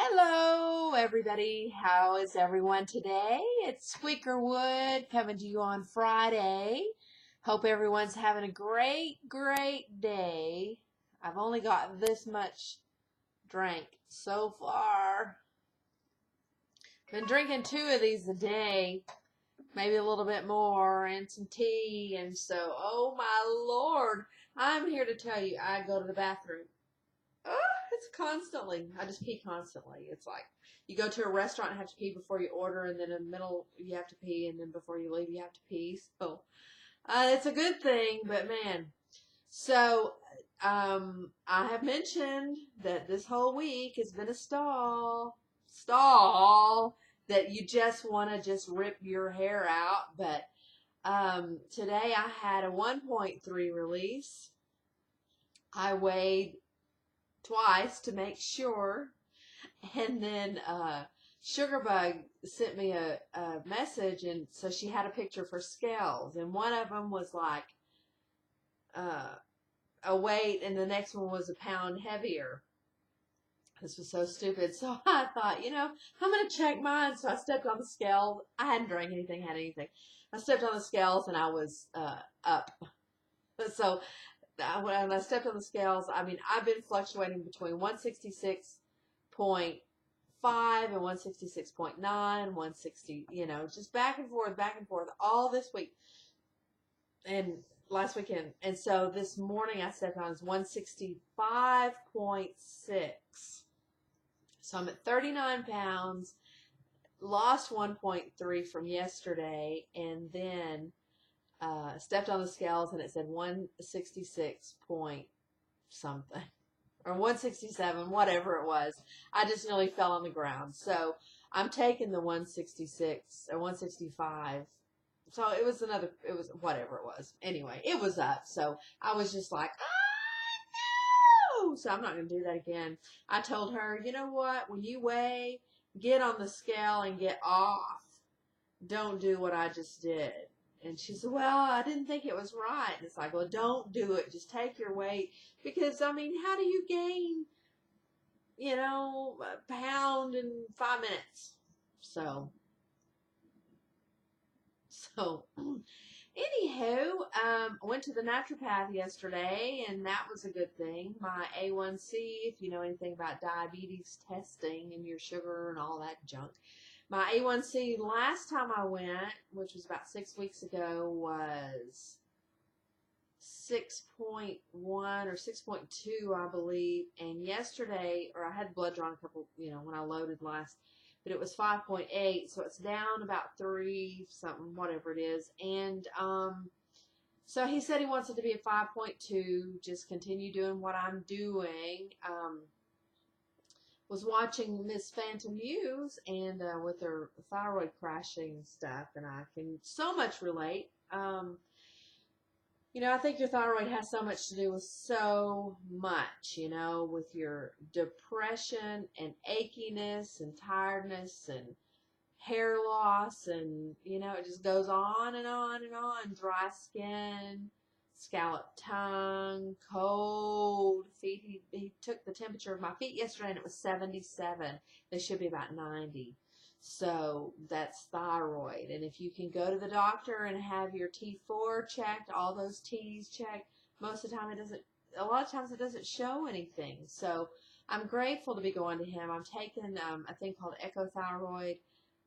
Hello, everybody. How is everyone today? It's Squeaker Wood coming to you on Friday. Hope everyone's having a great day. I've only got this much drank so far. Been drinking 2 of these a day, maybe a little bit more, and some tea. And so, oh my Lord, I'm here to tell you, I go to the bathroom. It's constantly. I just pee constantly. It's like you go to a restaurant and have to pee before you order, and then in the middle you have to pee, and then before you leave you have to pee. So it's a good thing, but man. So I have mentioned that this whole week has been a stall that you just want to just rip your hair out. But today I had a 1.3 release. I weighed twice to make sure, and then Sugarbug sent me a message, and so she had a picture for scales, and one of them was like a weight, and the next one was a pound heavier. This was so stupid. So I thought, I'm going to check mine. So I stepped on the scale. I hadn't drank anything, I stepped on the scales, and I was up. So when I stepped on the scales, I mean, I've been fluctuating between 166.5 and 166.9, 160, just back and forth all this week and last weekend. And so this morning I stepped on is 165.6. So I'm at 39 pounds, lost 1.3 from yesterday, and then stepped on the scales and it said 166 point something or 167, whatever it was. I just nearly fell on the ground. So I'm taking the 166 or 165. So it was whatever it was. Anyway, it was up. So I was just like, no! So I'm not going to do that again. I told her, you know what? When you weigh, get on the scale and get off. Don't do what I just did. And she said, well, I didn't think it was right. And it's like, well, don't do it. Just take your weight. Because, I mean, how do you gain, a pound in 5 minutes? So anywho, I went to the naturopath yesterday, and that was a good thing. My A1C, if you know anything about diabetes testing and your sugar and all that junk, my A1C last time I went, which was about 6 weeks ago, was 6.1 or 6.2, I believe. And yesterday, or I had blood drawn a couple, when I loaded last, but it was 5.8, so it's down about 3 something, whatever it is. And so he said he wants it to be at 5.2. Just continue doing what I'm doing. Was watching Miss Phantom News and with her thyroid crashing stuff, and I can so much relate. I think your thyroid has so much to do with so much, with your depression and achiness and tiredness and hair loss, and it just goes on and on and on. Dry skin, scalloped tongue, cold feet. He took the temperature of my feet yesterday and it was 77. They should be about 90. So that's thyroid. And if you can go to the doctor and have your T4 checked, all those T's checked, most of the time a lot of times it doesn't show anything. So I'm grateful to be going to him. I'm taking a thing called ecothyroid.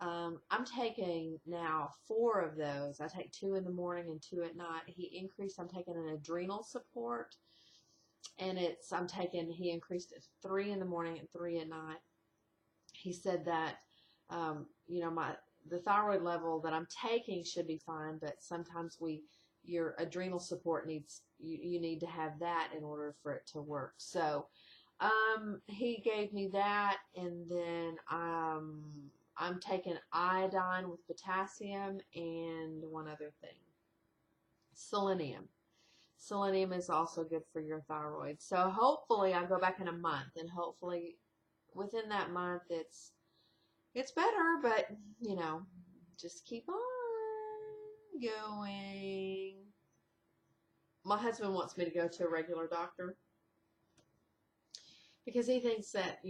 I'm taking now 4 of those. I take 2 in the morning and 2 at night. I'm taking an adrenal support, and he increased it to 3 in the morning and 3 at night. He said that, the thyroid level that I'm taking should be fine, but sometimes your adrenal support you need to have that in order for it to work. So, he gave me that, and then, I'm taking iodine with potassium and one other thing, selenium. Selenium is also good for your thyroid. So hopefully I'll go back in a month, and hopefully within that month it's better, but just keep on going. My husband wants me to go to a regular doctor because he thinks that,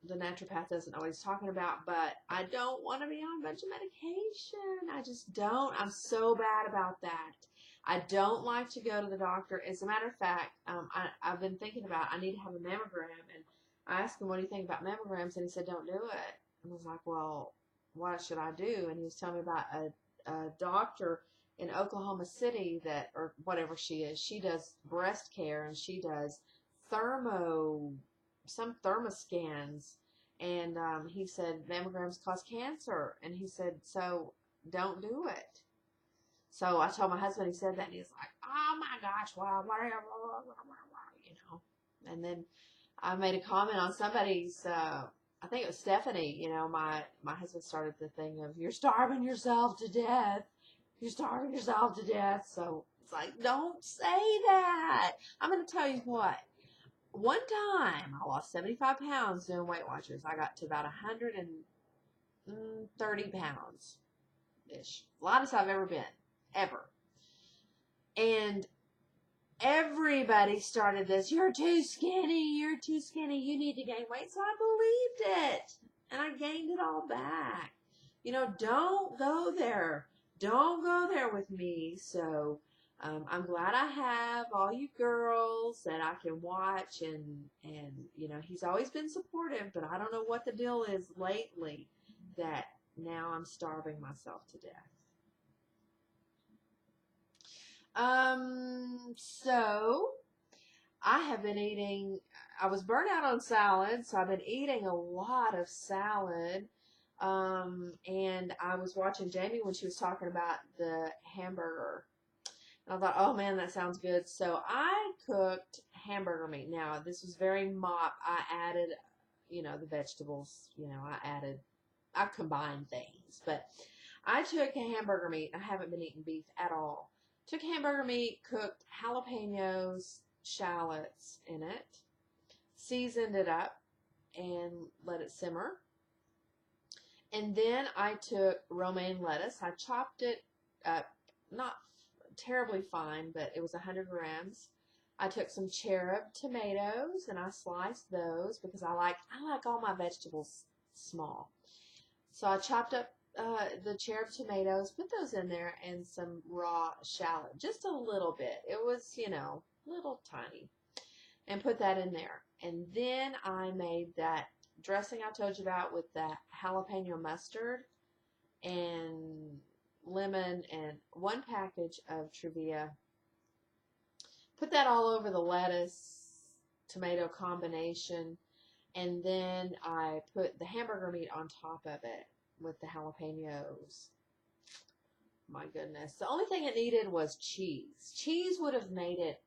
the naturopath doesn't know what he's talking about, but I don't want to be on a bunch of medication. I just don't. I'm so bad about that. I don't like to go to the doctor. As a matter of fact, I've been thinking about I need to have a mammogram, and I asked him, what do you think about mammograms? And he said, don't do it. And I was like, well, what should I do? And he was telling me about a doctor in Oklahoma City that, or whatever she is, she does breast care, and she does thermoscans. And he said mammograms cause cancer. And he said, so don't do it. So I told my husband, he said that, and he's like, oh my gosh, wow, whatever, you know. And then I made a comment on somebody's, I think it was Stephanie, you know, my husband started the thing of, you're starving yourself to death. You're starving yourself to death. So it's like, don't say that. I'm going to tell you what. One time, I lost 75 pounds doing Weight Watchers. I got to about 130 pounds-ish. Lightest I've ever been. Ever. And everybody started this, you're too skinny, you need to gain weight. So I believed it. And I gained it all back. You know, don't go there. Don't go there with me. So I'm glad I have all you girls that I can watch. And you know, he's always been supportive. But I don't know what the deal is lately that now I'm starving myself to death. So I have been eating, I was burnt out on salad, so I've been eating a lot of salad. And I was watching Jamie when she was talking about the hamburger. And I thought, oh man, that sounds good. So I cooked hamburger meat. Now, this was very mop. I added, you know, the vegetables, you know, I combined things. But I took hamburger meat. I haven't been eating beef at all. Took hamburger meat, cooked jalapenos, shallots in it, seasoned it up, and let it simmer. And then I took romaine lettuce. I chopped it up, not terribly fine, but it was 100 grams. I took some cherub tomatoes, and I sliced those because I like all my vegetables small. So I chopped up the cherub tomatoes, put those in there, and some raw shallot, just a little bit. It was, you know, little tiny, and put that in there. And then I made that dressing I told you about with that jalapeno mustard and lemon and 1 package of Truvia. Put that all over the lettuce tomato combination, and then I put the hamburger meat on top of it with the jalapenos. My goodness. The only thing it needed was cheese. Cheese would have made it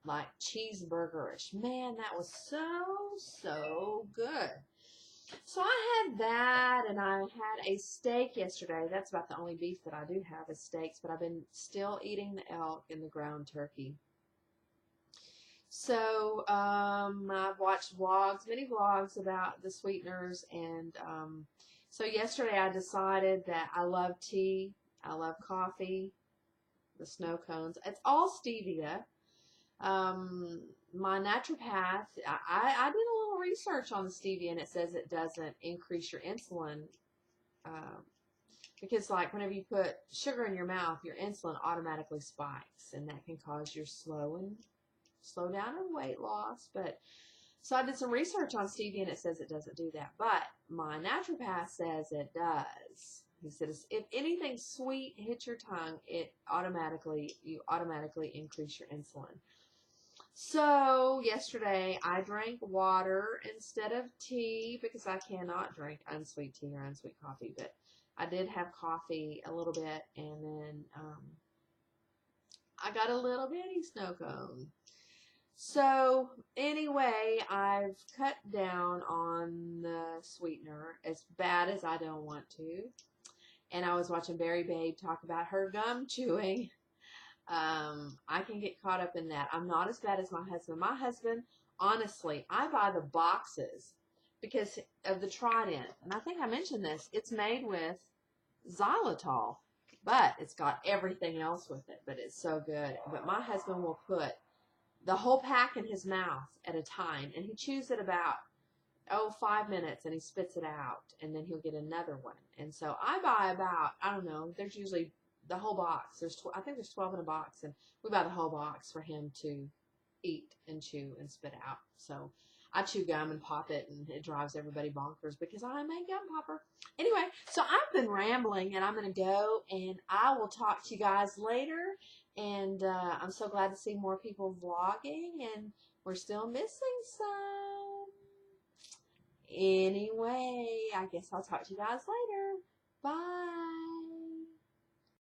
like cheeseburgerish. Man, that was so good. So I had that, and I had a steak yesterday. That's about the only beef that I do have is steaks, but I've been still eating the elk and the ground turkey. So I've watched vlogs, many vlogs about the sweeteners, and so yesterday I decided that I love tea, I love coffee, the snow cones. It's all stevia. My naturopath, I did a little research on the stevia, and it says it doesn't increase your insulin, because like whenever you put sugar in your mouth, your insulin automatically spikes, and that can cause your slow down in weight loss. But so I did some research on stevia, and it says it doesn't do that, but my naturopath says it does. He says if anything sweet hits your tongue, you automatically increase your insulin. So yesterday I drank water instead of tea because I cannot drink unsweet tea or unsweet coffee, but I did have coffee a little bit, and then I got a little bitty snow cone. So anyway, I've cut down on the sweetener as bad as I don't want to, and I was watching Berry Babe talk about her gum chewing. I can get caught up in that. I'm not as bad as my husband. My husband, honestly, I buy the boxes because of the Trident. And I think I mentioned this. It's made with xylitol, but it's got everything else with it. But it's so good. But my husband will put the whole pack in his mouth at a time, and he chews it about 5 minutes, and he spits it out, and then he'll get another one. And so I buy about, I don't know, there's usually the whole box. I think there's 12 in a box, and we buy the whole box for him to eat and chew and spit out. So I chew gum and pop it, and it drives everybody bonkers because I'm a gum popper. Anyway, so I've been rambling, and I'm going to go, and I will talk to you guys later. And I'm so glad to see more people vlogging, and we're still missing some. Anyway, I guess I'll talk to you guys later. Bye.